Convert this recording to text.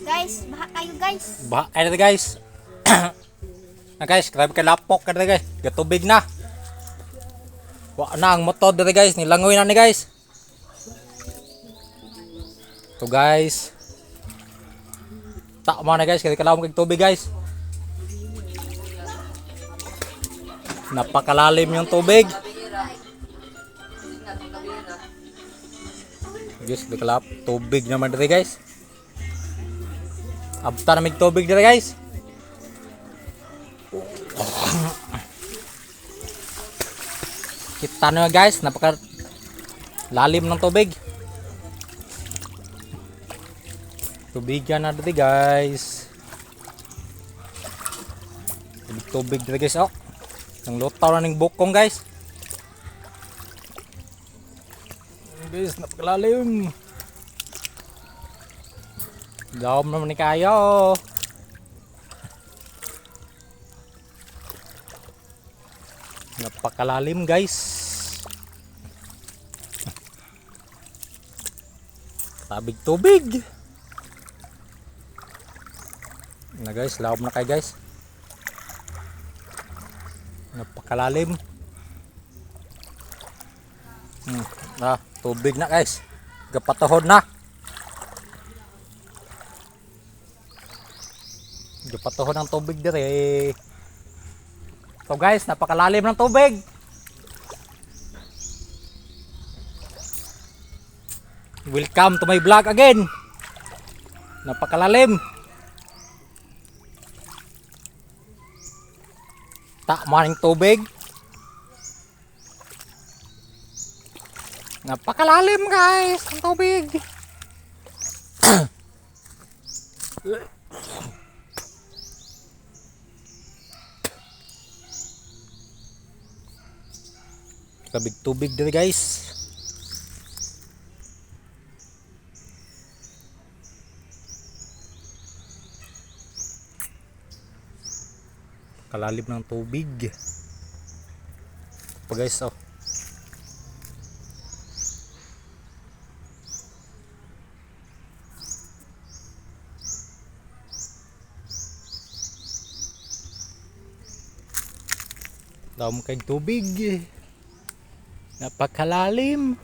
Guys, baha kayo guys. Baha kayo na guys. Na guys, grabe ka lapok ka na guys. Gatubig na. Wa na ang motor na guys. Nilangoy na ni guys. Ito guys. Tama na guys. Kaya kalawang kag tubig guys. Napakalalim yung tubig. Guys, dekalap tubig naman dito guys. Abta na may tubig dito guys. Kita nyo guys, napaka lalim ng tubig. Tubigan na dito guys. Tubig dito guys. Oh, ang lutaw na ng bukong guys. Guys, napakalalim. Gawam naman ni kayo. Napakalalim guys. Tabig tubig. Na guys, lawom na kayo guys. Napakalalim. Tubig na guys. Gapatahod na. Gapatahod ng tubig dire. So guys, napakalalim ng tubig. Welcome to my vlog again. Napakalalim. Maring tubig. Napakalalim guys ang tubig. Kabig tubig dito guys. Kalalim ng tubig. Pa guys, oh. Dami kayong tubig. Napakalalim.